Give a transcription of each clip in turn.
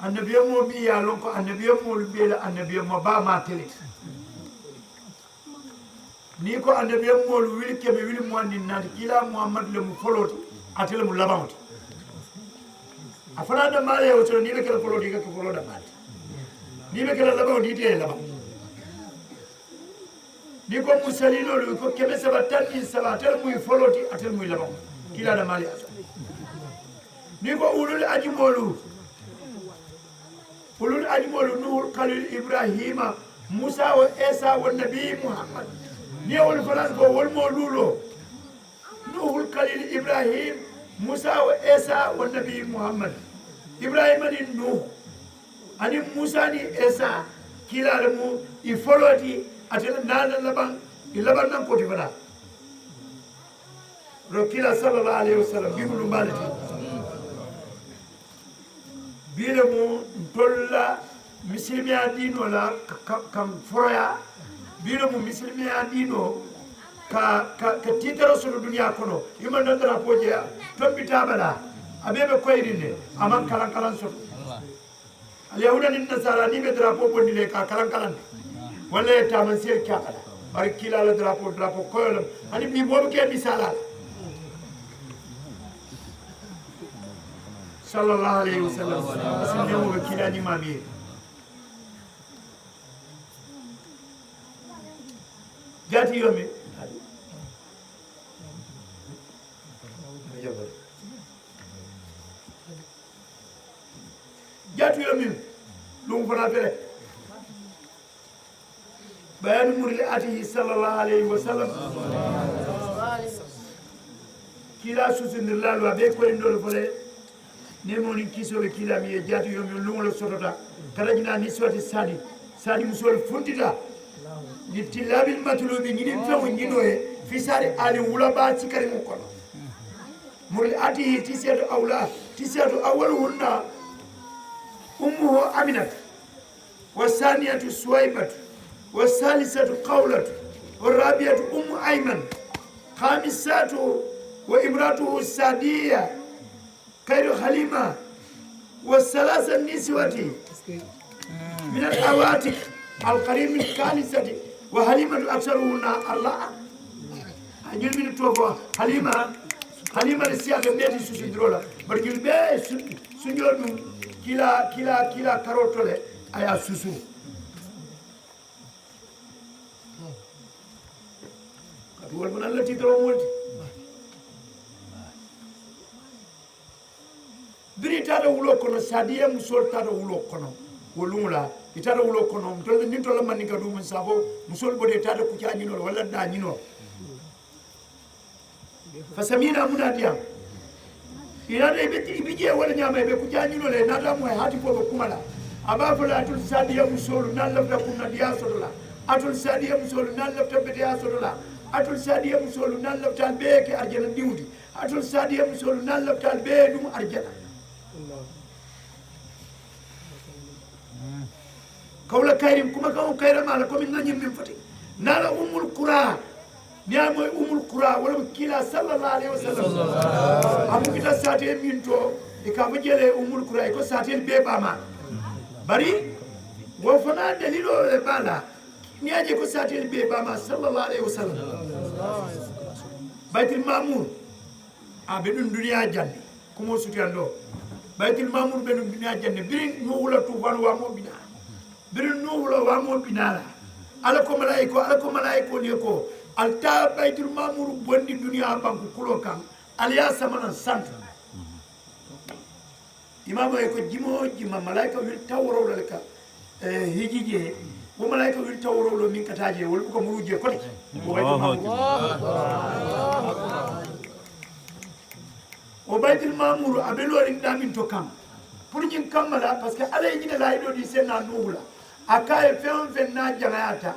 annabiyo mo mi ya lon ko annabiyo mo bela annabiyo mo ba ma tele ni ko annabiyo mo wili kebe wili mo andi nati kila muhammad le mu foloti atele mu labamti afana da male o to ni be kala foloti ka folo da mate ni be kala labamti te labam ni ko musalino lu ko kebe sabatan ni sabatel mu foloti atele mu labam kila da male asa ni ko ulul ajmolu nuh khalil ibrahima musa wa isa wa nabi muhammad ni wol falas ko wol mo lulo nuh khalil ibrahim musa wa isa wa nabi muhammad ibrahima ni nuh ani musa ni isa kila mu I foloti atela nana laban ilaban nan ko dibana rokila sallallahu alaihi wasallam bimulu malati bile mu tolla misilmiya dino la kam foroya bile mu misilmiya dino ka titara sulu duniya kono iman dara poje tombi tabala abebe koyrinde aman kalan so al yahuda ni nasara ni be drapo bondile ka kalan wala taman sel kala bar kila la drapo koyol ani bi bobu ke misala sallallahu alaihi wasallam asinne mo kila ni mami jati yomi jati yomi lum fana fere bayan murli ati sallallahu alaihi wasallam kila susunirla lo be ko ndol fole nemoni kisoɓe kiilami e jaati yomi lumolo sotota kadajina ni soti sadi musol funtita ni tillabil matlubi ñinin fewo ñino e fi sari ali wulaba cikari mu kono murli atihi tisiyatu awalu hunna ummuhu aminatu wa saniyatu suwaybatu wa salisatu qawlatu wa rabiatu ummu ayman khamisatu wa imratuhu sadiya خير حليمة والثلاثة النسوة من الأواتك القريب من الكالسة وحليمة أكثرهن الله أجل من التوفى حليمة السياقة بيتي سوسندرولا برجل بي سنجودو كلا كاروتولي أيا سوسو كتوال من الله تيترو مولتي biri tada wulo kono sadiya musol tada wulo kono wolumula itada wulo kono mtolde nintola manika du mun sabo musol bode tada ku jañino wala dañino fasamina munadiya irade ibije wala nyama be ku jañino le nada mo hati ko kumala aba fala atul sadiya musol nan lafta kunna diya sodola atul sadiya musol nan lafta be diya sodola atul sadiya musol nan lafta be ke arjana diwdi atul sadiya musol nan lafta be dum arjana kawla kayrim kuma kaw kayram ala ko min nanyim min fati nala umul qura niamoy umul qura wala kila sallallahu alaihi wasallam amu kita sate minto e ka bajele umul qura ko sate be bama bari wo fana dalilo e bala niaje ko sate be bama sallallahu alaihi wasallam baitul mamur abedun duniya janni kumo sutiyando baitul mamur bedun duniya janni birin no wula tufan wa mo bina birin nuhulo wa mo binala ala ko malaiko ni ko alta baitul mamur bondi dunia banku kulo kan aliya samana sant imamo ko jima malaika wil tawro laka hijije wo malaika wil tawro lo min kataje wol ko muruje ko o baitul mamur abelori damin to kam pour ñin kamala parce que alay ñine lay do di senna nuhula akaye fen na jangayata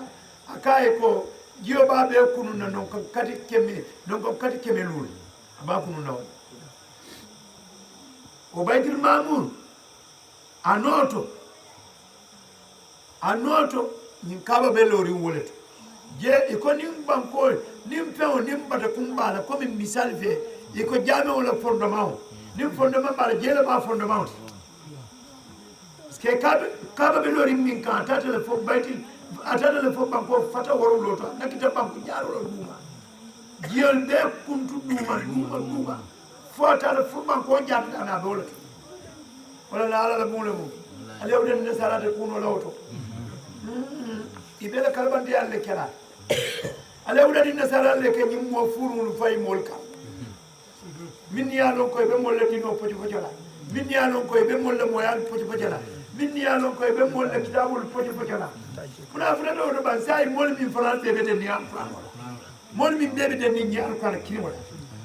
akaye ko jiyo babe kununa non ko kati keme lul aba kununa o baitul mamur anoto ñin kaba be lori woleto je iko nim banko nim fewo nim bata kumbala comme misal fe iko jame wala fondement nim fondement bala jele ma fondement ke kabe be lori min kan tata le fo bayti atata le fo banko fata woro loto nakita banko jaaro duma jiyol be kuntu duma fota le fo banko jaata na be wala la ala la mule mu ale wuden ne sarate kuno lawto ibele kalbandi alle kala ale wuden ne sarale ke nyim mo furul fay molka min ya lon koy be molle dino poti fotala min ya lon koy be molle moyal poti fotala min ya lon koy be molle kitabul poti fotala kuna funa do ban sai mol min faral be de ni am fran mol min be de ni ni alquran kini wala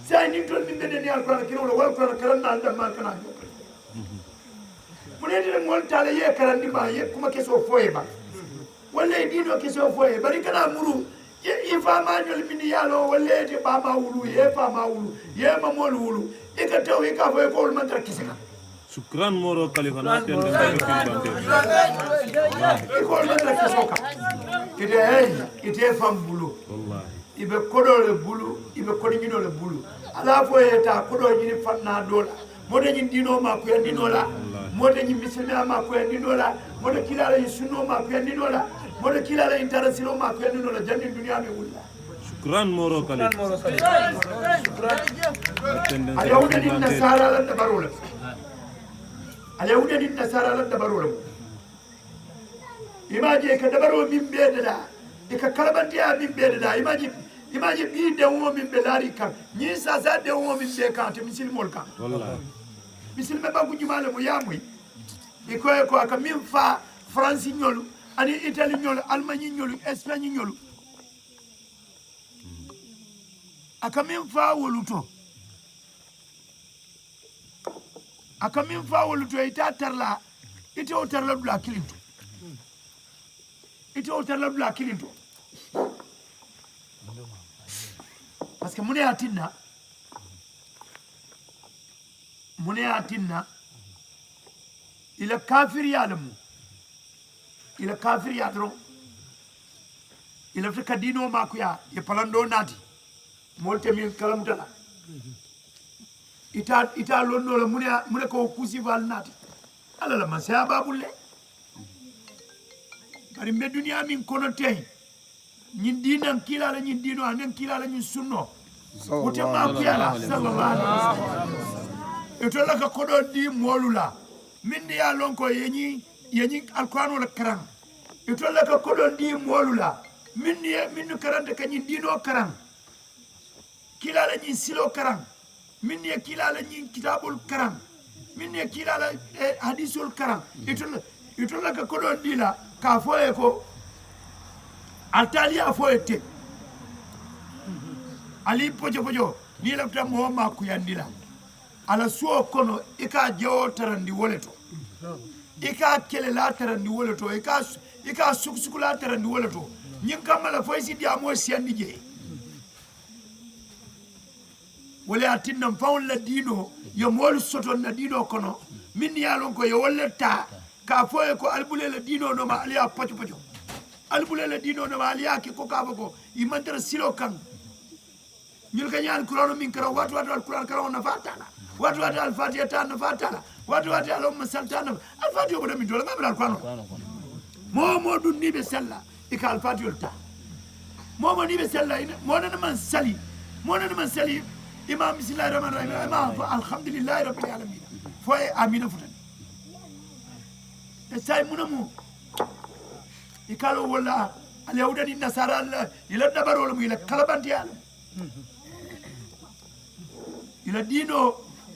sai ni ton min be de ni alquran kini wala wala alquran karan na da man kana munede ngol tale ye karandi ba ye kuma keso foye ba walla dino keso foye bari kana muru ye ifa ma nyol min yalo walla te ba ma wulu ye fa ma wulu ye ma mol wulu e ka taw e ka foye ko man tar kisaka shukran moro khalifa na ten e ko man tar kisoka kede hey ite fam bulu wallahi ibe kodo le bulu ibe kodino le bulu ala foye ta kodo nyini fanna dola mode nyi dino ma ko yandino la mode nyi misilma ma ko yandino la mode kilala yi sunno ma ko yandino la mode kilala interasilo ma ko yandino la janni dunya mi wulla shukran moro khalifa ayawde din nasara la dabarula ayawde din nasara la dabarula imaji ka dabaro min bededa e ka kalabantiya min bededa imaji bi de wo min be lari kan ni sa de wo min be kan te misilmol kan wallahi misilme banku jumale mo yamuy ikoy ko aka min fa France ñolu ani Italie ñolu Allemagne ñolu Espagne ñolu aka min fa woluto ita tarla ite o tarla dula kilinto parce que mune atinna ila kafir yalamu ila kafir yadro ila fika dino makuya ye palando nati molte min kalamtala ita londo la mune ko kusival nati ala la masaya babulle bari me dunya min kono tay ñin dinan kilala ñin dino anen kilala ñin sunno wote makuya la sallallahu alaihi wasallam itola ka kodo di molula min ya lonko yenyi alquran wala karam itola ka kodo di molula min karanta ka nyi dino karam kilala nyi silo karam min ya kilala nyi kitabul karam min ya kilala hadisul karam itola ka kodo di la ka foye ko altalia foye te ali pojo ni lafta mo ma ku yandila ala suo kono ika jewo tarandi woleto ika kele la tarandi woleto ika sukusuku la tarandi woleto nyin kamala foysi dia mo siandi je wala atinna fawn la dino yo mol soto na dino kono min yalon ko yo wolleta ka foye ko albule la dino no ma aliya pocho albule la dino no ma aliya ki ko ka bako imantara silo kan ñul ka ñaan qur'an min kara watu alquran kara na fatala watu al-fatiha tan fatala watu allahumma saltana al-fatiha bodo min dole ngam alquran mo dun ni be sella ika al-fatiha ta mo ni be sella mo na man sali imam bismillahir rahmanir rahim imam alhamdulillahi rabbil alamin foy amina futan e say munamu ikalo wala al yahuda ni nasara ila dabaro mu ila kalabanti ala ila dino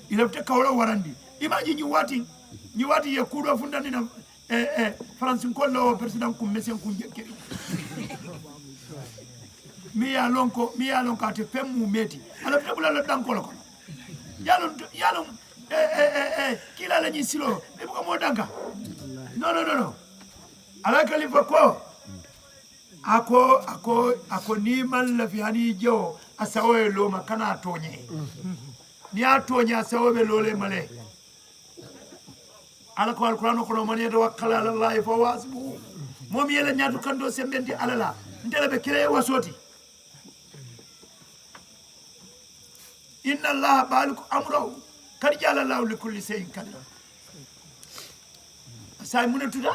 ila fte kawla warandi imaji ni wati ye kudo fundani na France kollo president kum mesen kum jekkeri mi ya lonko ate femmu meti ala fte bulala dankolo kono yalon kila la ni silo be ko mo danka no ala kalifa ko ako ni man la fi hani jewo asawe lo makana tonye ni atonya asawe lo le male ala ko alquran ko man yatawakkal ala allah fa wasbu mom yela nyaatu kando sembendi ala la ndela be kire wasoti inna allah baliku amrahu kad jala allah li kulli shay'in qadir sai mun tuda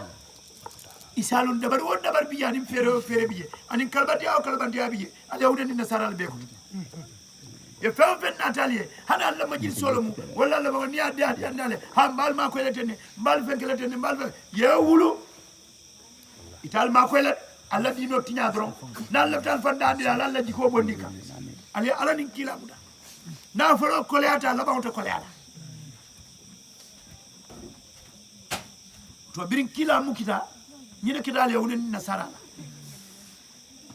isalun dabar won dabar biya nim fere biye anin kalbandiya biye ala wudani nasaral be ko e fen natalie hana Allah majil solomu wala Allah ba ni adi andale ha mbal ma ko letene mbal fen keletene mbal ye wulu ital ma ko let Allah dino tinya dron na Allah tan fanda andi Allah jiko bondika ali ala nin kila muda na folo koleata Allah ba to koleata to birin kila mukita ñine kidale wonen nasara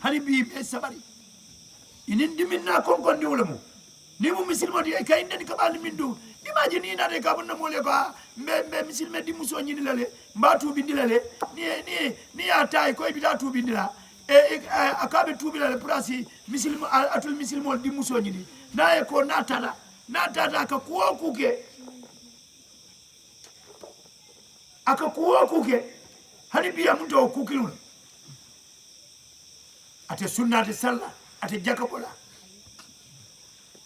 hani bi be sabari inin diminna konkondi wala mu ni mu muslimo di kay ndeni ka bal min du imagine ina de ka bunna mole ko mbe muslime di muso ñini lale mbatu bindilale ni ya tay koy bi da tu bindila akabe tu bindilale prasi muslimo atul muslimo di muso ñini naye ko natata ka kuwo kuke aka kuwo kuke hani biya mun to kukilun ate sunna ate salla ate jakabola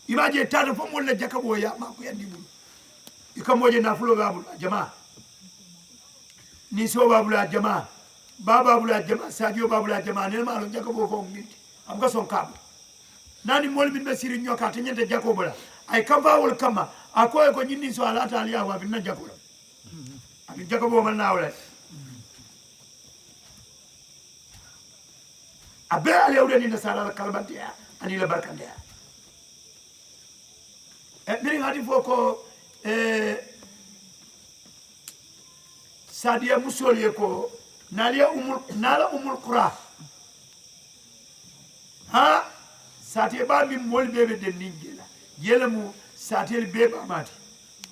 imaje tata fo mo le jakabo ya ma ko yandi bulu ikamoje na fulo babul jamaa ni so babul jamaa baba babul jamaa sadio babul jamaa ne ma lo jakabo fo minti am ga son kam nani mol bin basiri nyoka te nyente jakobola ay kamba wol kama akoy ko nyindi so ala ta aliya wa bin jakobola abi jakabo man nawle abe ale wudani nasara kalbantiya ani la barkandiya biri hadi foko sadia musoliye ko nala umul qura ha satie ba min mol bebe den ningela yelamu satie bebe amati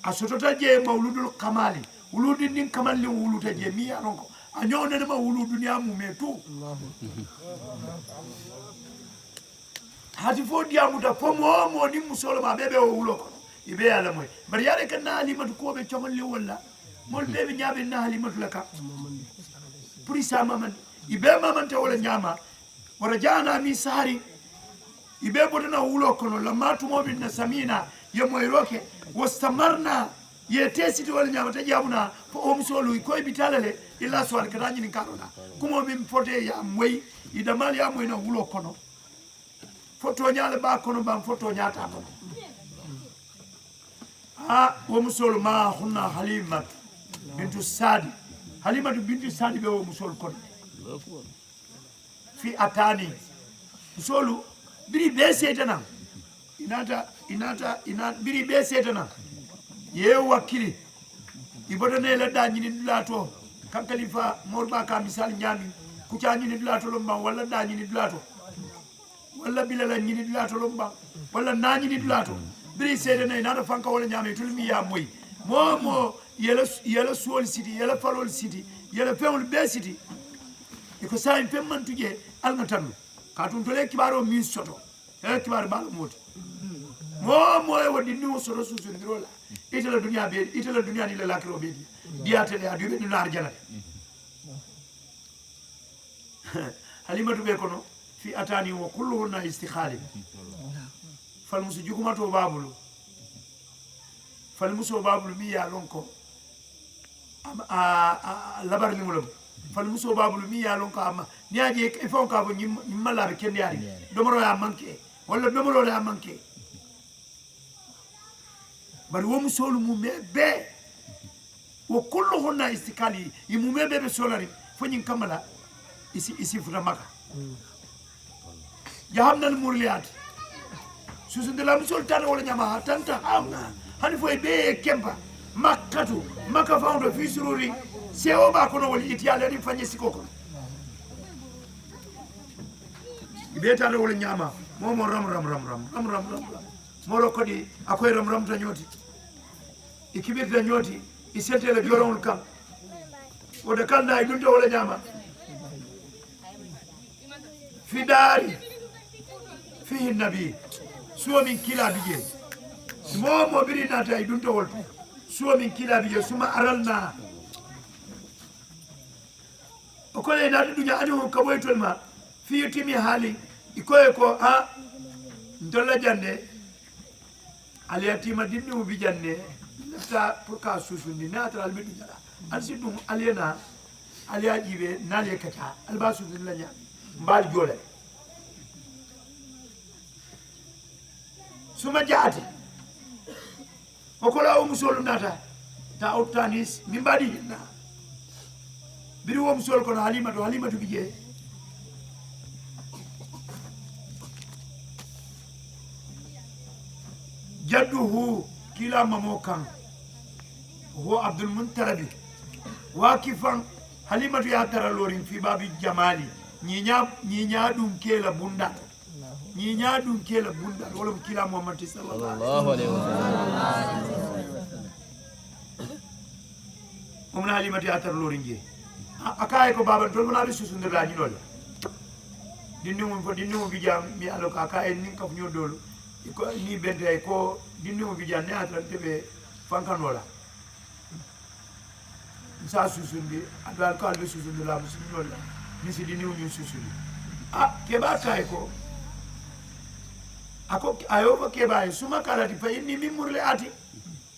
asotota je mauludul kamali wuludi nin kamali wuluta je mi anonko anyone ma wulu dunia mu metu hati fo diamu da fo mo ni musolo ma bebe o wulo ko ibe ala moy bari yare kan na halimatu ko be chomali wala mol bebe nyabe na halimatu laka puri sama man ibe maman ta wala nyama wara jana mi sari ibe bodana wulo ko la matu mo bin na samina ye moy roke wastamarna ye tesiti wala nyama ta jamuna fo o musolo ko bitalale illa so al kadani ni karona kumo bim fote ya moy ida mal ya moy na wulo kono foto nyale ba kono bam foto nyata ko ha wo musolo ma hunna halimatu bintu sadi be wo musolo kono fi atani musolo biri be setana inata biri be setana ye wakili ibodane la da nyini dulato kan khalifa morba ka misal nyami ku ca nyini dulato lomba wala da nyini dulato wala bilala nyini dulato lomba wala na nyini dulato biri sedene nata fanka wala nyami tulmi ya moy momo yela suol city yela falol city yela fewul be city iko sa en femman tuje alga tanu ka tun tole kibaro min soto kibar bal moti momo e wadi ni soto susu ndirola itala dunia ni la lakiro be diatele adibe ni nar jana halimatu be kono fi atani wa kulluhunna istikhali fal musujukuma to babulu fal muso babulu mi ya lonko labar ni mulam fal muso babulu mi ya lonko amma ni aje e fon ka bo nyimma labe kende ari domoro ya manke wala domoro ya manke bari wo musolu mu be wa kulluhunna istikhali yimu be be solari fonyin kamala isi futa maka jahamnal murliyat susinde la musol tan wala nyama tanta amna hani foy be kempa makatu maka fawdo fi sururi seo ba kono wali itiyale ni fanye sikoko ibe tan wala nyama momo ram moro kodi akoy ram ta nyoti ikibirta nyoti isetele jorawul kam oda kalna ay dunto wala nyama fidari fihi nabi suwa min kila bije momo biri nata ay dunto wol suwa min kila bije suma aralna o kole nata dunya adu ko boytol ma fi timi hali ikoy ko ha ndolla jande aliyatima dinni mu bijanne nata pour ka susundi nata almi dunya alsidum aliena aliya jibe nale kacha albasu dillanya mbal jole suma jaati okola o musolu nata ta otanis mimbadi na biri wo musol kono halimatu bije jadduhu kila mamokan هو عبد المنتربي واقفا حليمة يا ترى لورين في باب الجمالي نينيا دوم كيلا بوندا نينيا دوم كيلا بوندا ولا كيلا محمد صلى الله عليه وسلم ومن حليمة يا ترى لورين جي أكاي كو بابا تول منا بيسو سندر لا نيول dinnu bijam mi alo ka en nin kaf nyodolu ko ni bende ko dinnu bijam ne atra tebe fankanola sa susundi adal ko albe susundi la bismillah ni si dini ñu susundi ke ba kay ko ako ayo ba ke ba suma kala di fa ni mi murle ati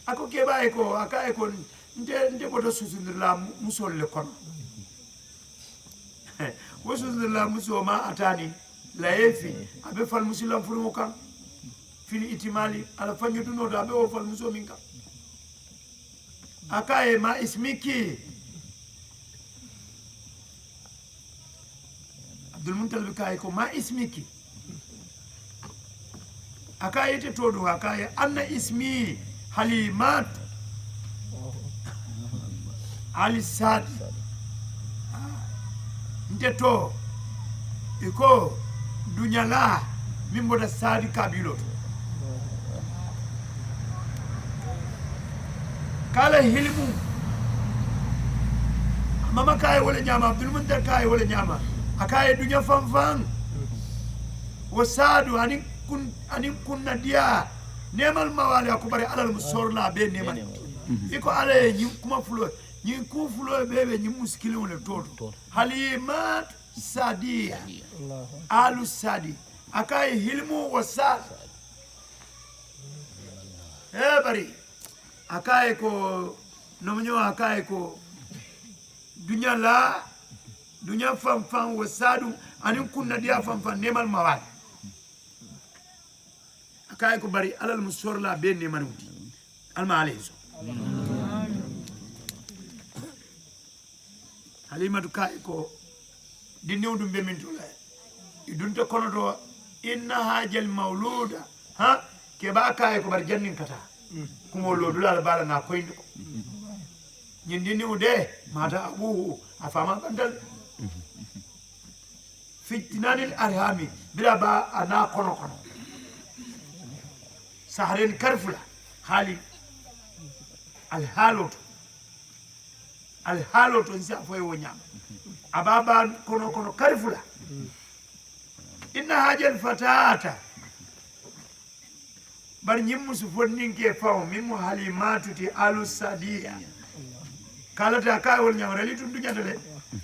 ako ke ba ko akay ko nte bodo susundi la musol le kono wo susundi la musoma atani la yefi abe fal musilam fulu kan fili itimali ala fanyu duno da be o fal musominka akaye ma ismiki Abdul Muntalib kaye ko ma ismiki akaye te todo akaye anna ismi Halimat Ali Sad nteto iko dunyala mimbo da Sadi kabilo kala hilmu mama kaye wala nyama Abdul Muntalib kaye wala nyama akaye dunya fanfan wasadu anin kunna dia nemal mawali akubare alal musorla be nemal iko ale nyi kuma fulo nyi ku fulo bebe nyi muskile wala toto Halimat Sadia alu Sadi akaye hilmu wasad bari akaye ko nomonyo akaye ko dunya la dunya fanfan wasadu anin kunna dia fanfan nemal mawali akaye ko bari alal musorla be nemal wuti alma alayhi Halimatu kaye ko dinnew dum be min tula idunta kono do inna hajal mawluda ke ba kaye ko bar jannin kata kumo lodula bala na koyndi ko nyindi ni ude mata abu afama bandal fitnanil arhami bila ba ana kono sahrin karfula hali al haloto nsa foy wonya ababa kono karfula inna hajal fatata bar nyimmu su fonnin ke faw mimu Halimatu ti alu Sadia kalata kay wol nyam rali tun dunyata de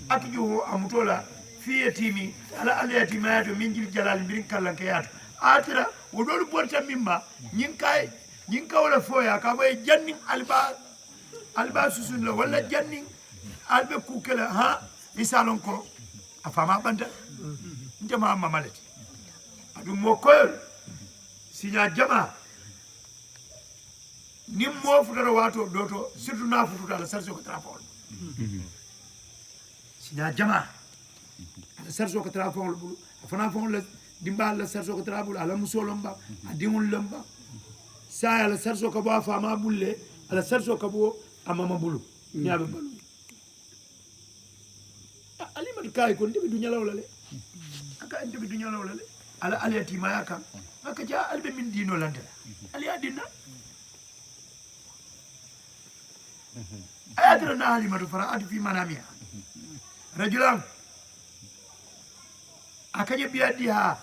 akiju amutola fiyatimi ala aliyati mayato min jil jalal birin kallanke yato atira wodolu porta mimma nyin ka wala foya ka bay jannin alba susun la wala jannin albe kukela isalon ko afama banda ndema mamalati adu mokoy sinya jama nim mo futata wato doto surtout na fututa la sarso ko trafol sinya jama ala sarso ko trafol bulu afana fon la dimbal la sarso ko trafol ala musolomba adimul lamba sa ala sarso ko ba fama bulle ala sarso ko bo amama bulu nyaabe balu Halimatu kaye ko ndebe dunya lawla le aka ndebe dunya lawla le ala aliyati mayaka aka ja albe min dino landela aliya dinna ayadra na Halimatu fara'at fi manamiha rajulan akaje biyadiha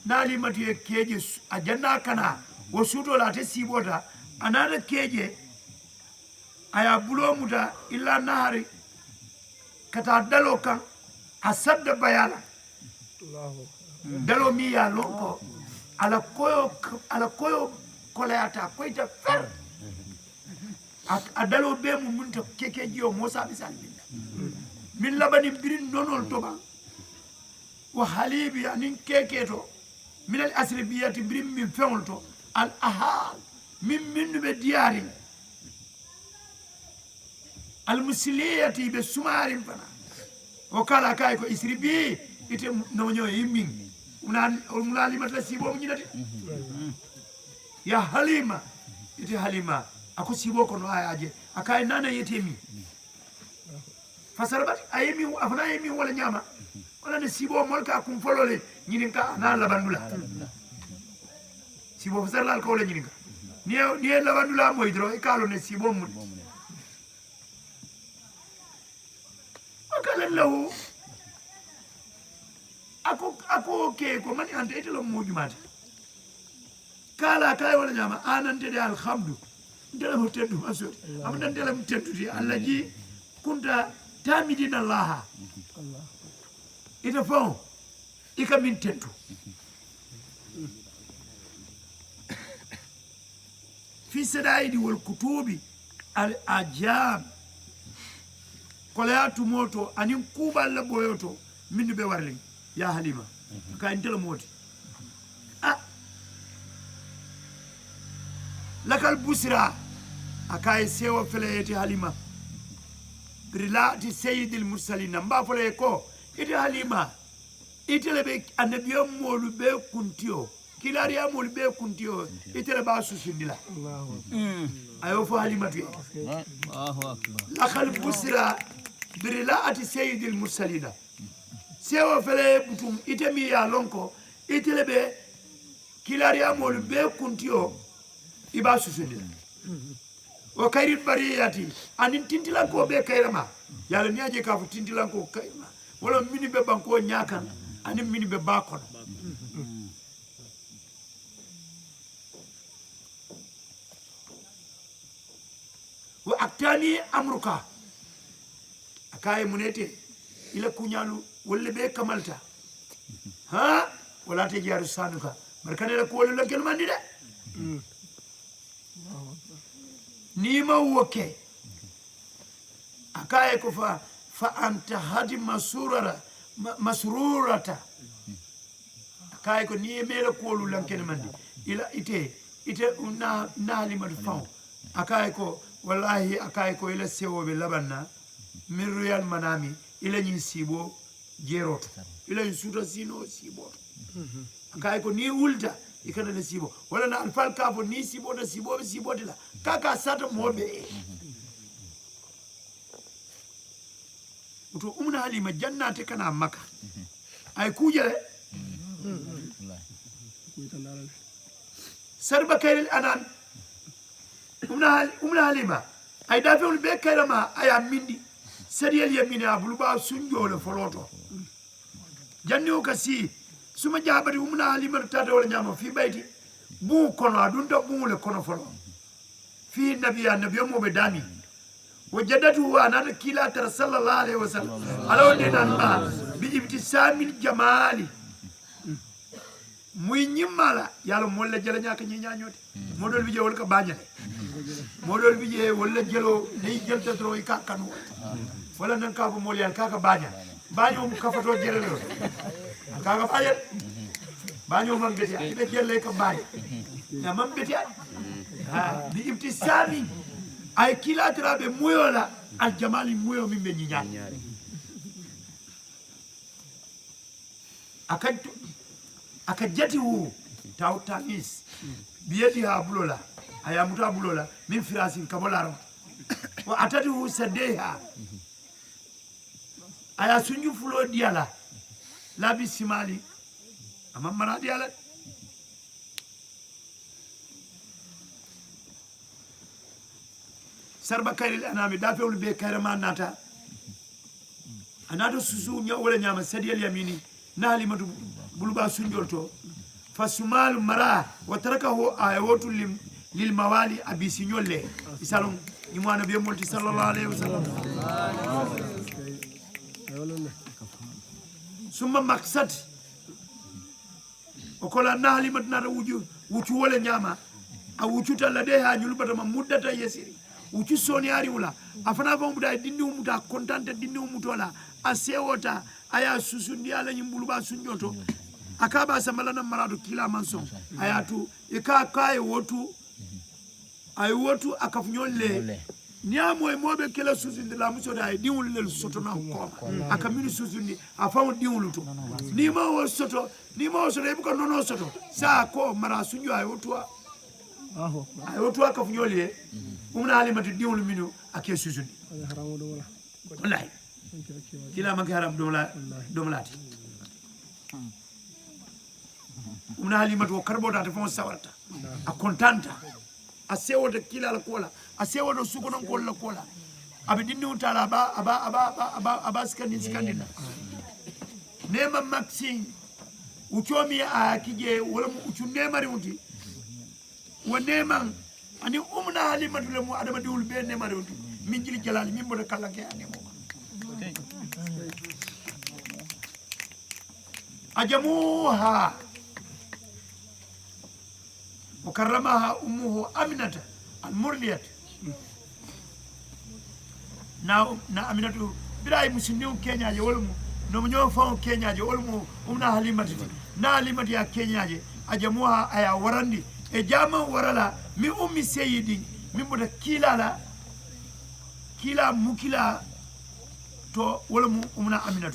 na Halimatu ye keje ajanna kana wo suto la te sibota anana keje aya bulo muta illa nahari kata dalo kan asadda bayala dalo mi ya lonko ala koyo koleata koyta fer adalo be mu munta kekeji o Musa misal min labani birin nonol toba wa halibi anin keketo min al asribiyati birin min fewlto al ahal min be diari al musliyati be sumarin fana o kala kay ko isribi ite no nyo yimmin una limata sibo mu nyinati ya halima ite halima ako sibo ko no ayaje akay nana yetemi fasarabat ayemi afana yemi wala nyama wala ne sibo molka kum folole nyinin ka na labandula sibo fasarlal ko le nyinin ka ni labandula moy dro e kalo ne sibo mu akala law ako ke ko mani ante itelo mujumata kala kay wala nyama anante de alhamdu ndela mo teddu asori amna ndela mo teddu di Allah ji kunta tamidina Allah ita fon ika min teddu fi sadaidi wal kutubi al ajab kolayatu moto anin kubal la boyoto min be warli ya halima ka ndela moti lakal busra akay sewa fele halima brilati sayyidil mursalin mba fele ko ite halima itele be annabiyo molu be kuntio kilariya molu be kuntio itele ba susundila ayo fo halima tu Allahu akbar lakal busra brilati sayyidil mursalin sewa fele butum itemi ya lonko itele be kilariya molu be kuntio iba susundila o kayrit bariyati anin tintilan ko be kayrama yalla ni aje ka fu tintilan ko kayrama wala mini be banko nyakan anin mini be bakon wa aktani amruka akaye munete ila kunyalu wolle be kamalta ha wala te jaru sanuka barkane la ko wala kelmandi de nima woke akaye ko fa anta hadi masrurata akaye ko ni mele ko lu lankene mandi ila ite una nalima faw akaye ko wallahi akaye ko ila sewo be labanna min royal manami ila nyi sibo jeroto ila suta sino sibo akaye ko ni wulta ikana ne sibo wala na alfal kafo ni sibo na sibo dila kaka sata mobe uto umna halima jannate kana maka ay kujale sarba kayril anan umna halima ay dafewul be kayrama aya mindi sariyel yamini abuluba sunjole foloto janni o kasi suma jabati umna halima tata wala nyama fi bayti bu kono adunta bule kono folo fi nabiyo mo be dami wajadatu wa anata kila tar sallallahu alaihi wasallam alaw dinan ma bi ibtisamil jamali muy nyimala yalla molle jela nyaka nyi nyanyote modol bi je wol ka bañale modol bi je wala jelo day jelta tro yi ka kanu wala nan ka bu mol yalla ka bañal baño mu ka fato jere lo ka bañal baño man beti ida jelle ka bañ ya man beti ha bi ibtisami ay kila trabe muyola al jamali muyo min be nyaani akajati wu tautamis biyadi ha bulola ayamuta bulola min firasin kabolaro wa atati wu sadeha aya sunju fulo diala labi simali amma mara diala sarba kayril anami dafewul be kayrama nata anato susu nya wala nyama sadiyal yamini nalimatu buluba sunjolto fasumal mara wa tarakahu ayatu lil mawali abisi nyolle isalon ni mo nabi multi sallallahu alaihi wasallam summa maqsad okola nalimat na wuju wutu wala nyama a wututa la de ha nyulbata ma muddata yasiri uci soniari wala afana ba muda dindi muta kontante dindi mutola asewota aya susundi ala nyimbuluba sunjoto akaba samalana maradu kila manson ayatu ika kai wotu ay wotu akafunyole niamo e mobe kala susundi la musoda ay diwul lel soto na ko akamini susundi afamu diwul to ni ma wo soto e buko nono soto sa ko mara sunjo ay wotu ay wotu akafunyole umna alimatu diwul minu ake susundi wallahi kila man haram domlati umna halimatu o karbota ta fon sawarta a contanta a sewoda kila la kola a sewoda suko non kola kola abi dinni utala aba skandina nema maxing uchomi a kije wala uchu nemari uti wonema ani umna halimatu le mu adama diwul be nemari uti min jili jalali min boda kala ke anemo ajamuha وكرمها أمه أمنة المرلية نا أمنة براي مسلمون كينيا يولمو نمنيو فون كينيا يولمو أمنا حليمة نا حليمة يا كينيا أجموها أيا ورندي إجاما ورلا من أمي سيدي من بدا كيلا مكيلا تو ولمو أمنا أمنة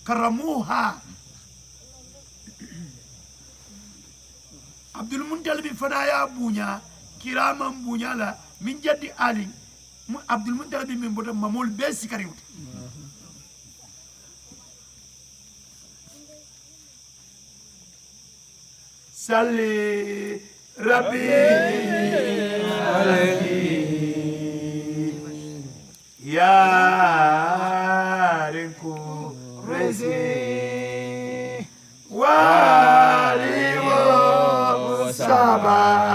كرموها Abdul Muntalib fanaya bunya kirama bunya la min jaddi ali Abdul Muntalib min botam mamol be sikariwt salli rabbi alayhi ya rinku rezi Saba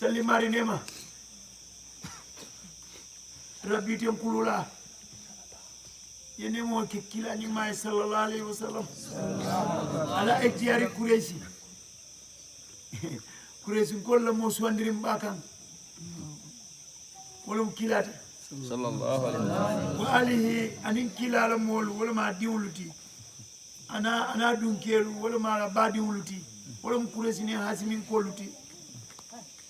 salli mari nema rabbi ten kulula yene mo ke kila ni may sallallahu alaihi wasallam ala ektiyari kureshi kolla mo suwandiri mbakan wala kilata sallallahu alaihi wasallam wa alihi anin kilala mol wala ma diwluti ana dunkelu wala ma ba diwluti wala mo kureshi ne hasimin kolluti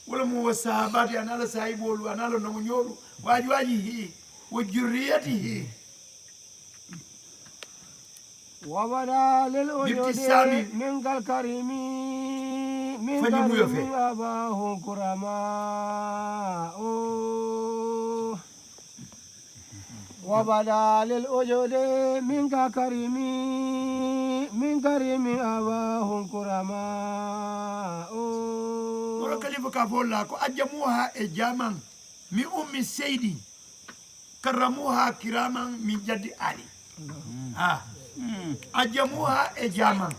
wala mu wasahabati anala sahibolu anala no nyolu wajihi wa jurriyatihi wa bada lil ujudi min kal karimi min karimi abahu kurama wa bada lil ujudi min kal karimi min karimi abahu kurama kalifa ka folla ko ajamuha e jaman mi ummi seydi karramuha kiraman min jaddi ali ajamuha e jaman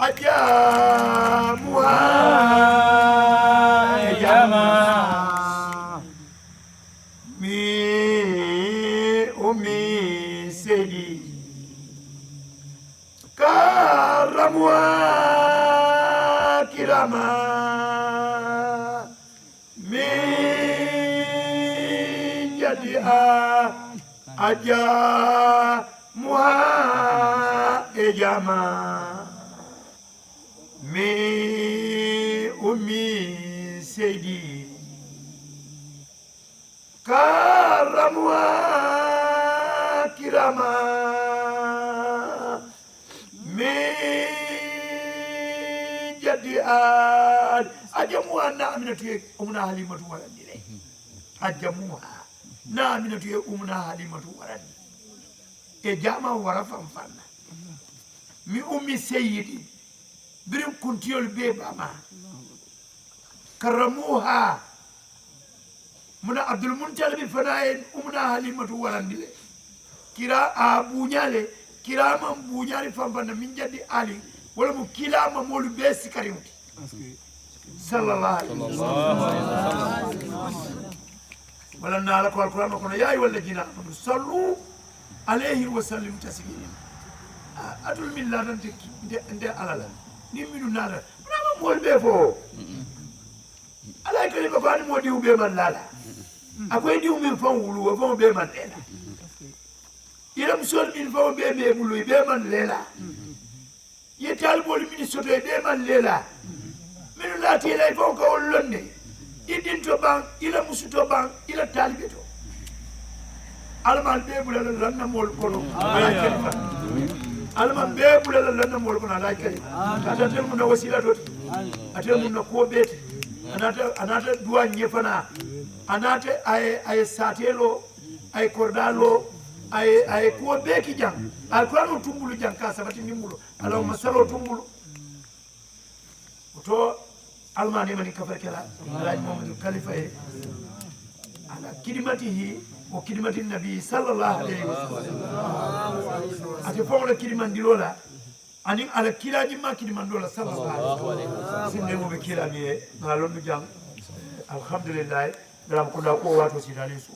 ajamuha e jaman mi ummi seydi karramuha kiraman aja muha ejama mi ummi seydi karamwa kirama mi jadi aja muha na aminatu umna halimatu wala dile aja muha na aminatu ye umna halimatu warani e jama wara fanna mi ummi sayyidi birin kuntiyol be bama karamuha muna abdul muntalib fanaye umna halimatu warandile kira a buñale kira man buñali fanna min jaddi ali wala mu kila ma molu be sikarimuti sallallahu alaihi wasallam wala nala ko alquran ko ya ayyuhal ladina amanu sallu alayhi wa sallimu taslima adul milladan de alala ni minu nala na mol be fo ala ko ba bani modi ube man lala akoy di umi fa wulu fa be man lela iram sol min fa be bulu be man lela yetal bol min soto be man lela minu lati lay fo ko lonne idin to bang ila musuto bang ila talibe to alman be bulala lanna mol kono ala kalima alman be bulala lanna mol kono ala kalima kata tel mun wasila to atel mun ko beti anata duwa nyefana anata ay satelo ay kordalo ay ko beki jang alquran tumbulu jang ka sabati nimbulo alaw masalo tumbulu to almani mani kafar kala alaj muhammad khalifa ala kidimatihi wa kidimati nabi sallallahu alaihi wasallam ate fawla kidimandilola ani ala kilaji ma kidimandola sallallahu alaihi wasallam sinne mo be kilami e ngalon jang alhamdulillah dram ko da ko wato sidani su